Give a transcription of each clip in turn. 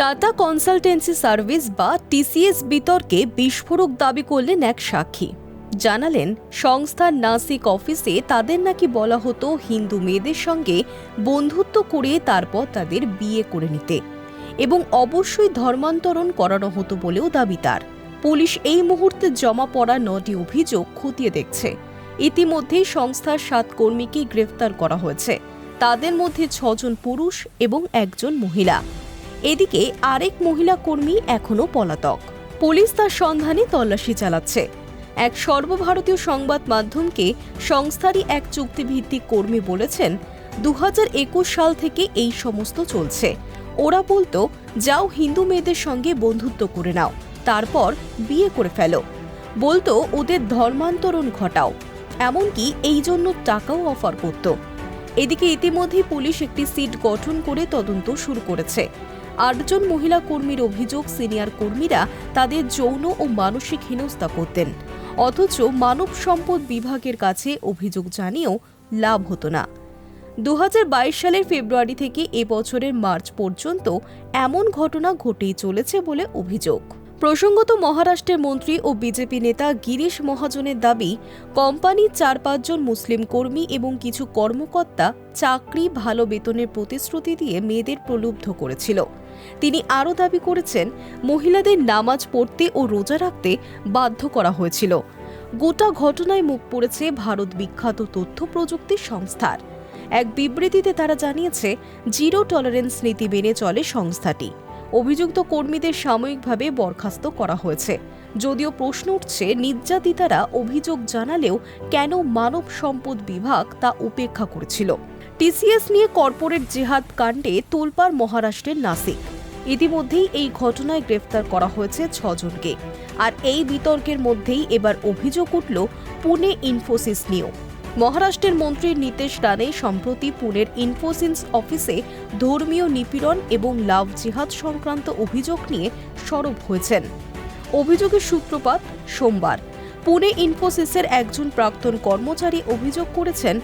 Tata consultancy service বা TCS বিতর্কে বিস্ফোরক দাবি করলেন এক সাক্ষী। জানালেন, সংস্থার নাসিক অফিসে তাদের নাকি বলা হতো হিন্দু মেয়েদের সঙ্গে বন্ধুত্ব করে তারপর তাদের বিয়ে করে নিতে এবং অবশ্যই ধর্মান্তরণ করানো হতো বলেও দাবি তার। পুলিশ এই মুহূর্তে জমা পড়া 9টি অভিযোগ খতিয়ে দেখছে। ইতিমধ্যেই সংস্থার 7 কর্মীকে গ্রেফতার করা হয়েছে। তাদের মধ্যে 6 জন পুরুষ এবং 1 জন মহিলা। এদিকে আরেক মহিলা কর্মী এখনও পলাতক। পুলিশ তার সন্ধানে তল্লাশি চালাচ্ছে। এক সর্বভারতীয় সংবাদ মাধ্যমকে সংস্থারই এক চুক্তিভিত্তিক কর্মী বলেছেন, 2021 সাল থেকে এই সমস্ত চলছে। ওরা বলতো, যাও হিন্দু মেয়েদের সঙ্গে বন্ধুত্ব করে নাও, তারপর বিয়ে করে ফেলো। বলতো ওদের ধর্মান্তরণ ঘটাও, এমনকি এই জন্য টাকাও অফার করত। এদিকে ইতিমধ্যেই পুলিশ একটি সিট গঠন করে তদন্ত শুরু করেছে। 8 জন মহিলা কর্মীর অভিযোগ, সিনিয়র কর্মীরা তাদের যৌন ও মানসিক হেনস্থা করতেন, অথচ মানব সম্পদ বিভাগের কাছে অভিযোগ জানিয়েও লাভ হতো না। 2022 সালের ফেব্রুয়ারি থেকে এবছরের মার্চ পর্যন্ত এমন ঘটনা ঘটেই চলেছে বলে অভিযোগ। প্রসঙ্গত, মহারাষ্ট্রের মন্ত্রী ও বিজেপি নেতা গিরিশ মহাজনের দাবি, কোম্পানির 4-5 জন মুসলিম কর্মী এবং কিছু কর্মকর্তা চাকরি, ভালো বেতনের প্রতিশ্রুতি দিয়ে মেয়েদের প্রলুব্ধ করেছিল। তিনি আরও দাবি করেছেন, মহিলাদের নামাজ পড়তে ও রোজা রাখতে বাধ্য করা হয়েছিল। গোটা ঘটনায় মুখ পড়েছে ভারত বিখ্যাত তথ্য প্রযুক্তি সংস্থার। এক বিবৃতিতে তারা জানিয়েছে, জিরো টলারেন্স নীতি মেনে চলে সংস্থাটি। অভিযুক্ত কর্মীদের সাময়িকভাবে বরখাস্ত করা হয়েছে। যদিও প্রশ্ন উঠছে, নির্যাতিতারা অভিযোগ জানালেও কেন মানব সম্পদ বিভাগ তা উপেক্ষা করেছিল। টিসিএস নিয়ে কর্পোরেট জেহাদ কাণ্ডে তোলপাড় মহারাষ্ট্রের নাসিক। ইতিমধ্যেই এই ঘটনায় গ্রেফতার করা হয়েছে 6 জনকে। আর এই বিতর্কের মধ্যেই এবার অভিযোগ উঠল পুনে ইনফোসিস নিয়েও। মহারাষ্ট্রের মন্ত্রী নীতেশ রানে সম্প্রতি পুনের ইনফোসিস অফিসে ধর্মীয় নিপীড়ন এবং লাভ জিহাদ সংক্রান্ত অভিযোগ নিয়ে সরব হয়েছেন। অভিযোগের সূত্রপাত সোমবার। পুনে ইনফোসিসের একজন প্রাক্তন কর্মচারী অভিযোগ করেছেন,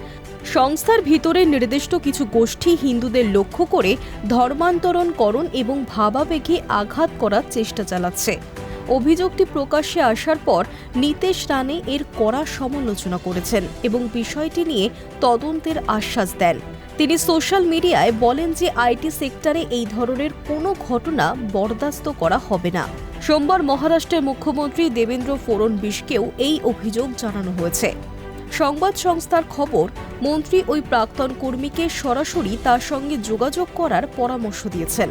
সংস্থার ভিতরে নির্দিষ্ট কিছু গোষ্ঠী হিন্দুদের লক্ষ্য করে ধর্মান্তরণকরণ এবং ভাবাবেগে আঘাত করার চেষ্টা চালাচ্ছে। অভিযোগটি প্রকাশ্যে আসার পর নীতেশ রানে এর কড়া সমালোচনা করেছেন এবং বিষয়টি নিয়ে তদন্তের আশ্বাস দেন। তিনি সোশ্যাল মিডিয়ায় বলেন যে আইটি সেক্টরে এই ধরনের কোনো ঘটনা বরদাস্ত করা হবে না। সোমবার মহারাষ্ট্রের মুখ্যমন্ত্রী দেবেন্দ্র ফড়নবিশকেও এই অভিযোগ জানানো হয়েছে। সংবাদ সংস্থার খবর, মন্ত্রী ওই প্রাক্তন কর্মীকে সরাসরি তার সঙ্গে যোগাযোগ করার পরামর্শ দিয়েছেন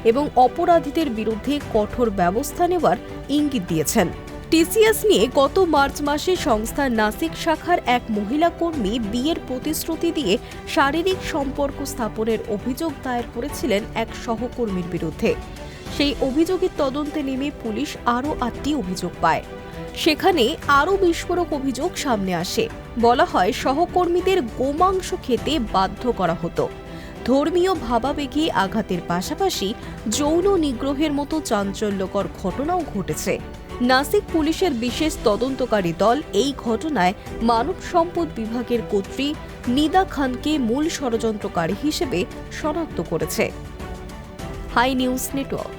এবং অপরাধীদের বিরুদ্ধে কঠোর ব্যবস্থা নেওয়ার ইঙ্গিত দিয়েছেন। টিসিএস নিয়ে গত মার্চ মাসে সংস্থার নাসিক শাখার এক মহিলা কর্মী বিয়ের প্রতিশ্রুতি দিয়ে শারীরিক সম্পর্ক স্থাপনের অভিযোগ দায়ের করেছিলেন এক সহকর্মীর বিরুদ্ধে। সেই অভিযোগের তদন্তে নেমে পুলিশ আরও 8টি অভিযোগ পায়। সেখানে আরও বিস্ফোরক অভিযোগ সামনে আসে। বলা হয়, সহকর্মীদের গোমাংস খেতে বাধ্য করা হতো। ধর্মীয় ভাবাবেগে আঘাতের পাশাপাশি যৌন নিগ্রহের মতো চাঞ্চল্যকর ঘটনাও ঘটেছে। নাসিক পুলিশের বিশেষ তদন্তকারী দল এই ঘটনায় মানব সম্পদ বিভাগের কর্ত্রী নিদা খানকে মূল ষড়যন্ত্রকারী হিসেবে শনাক্ত করেছে। Hi News network.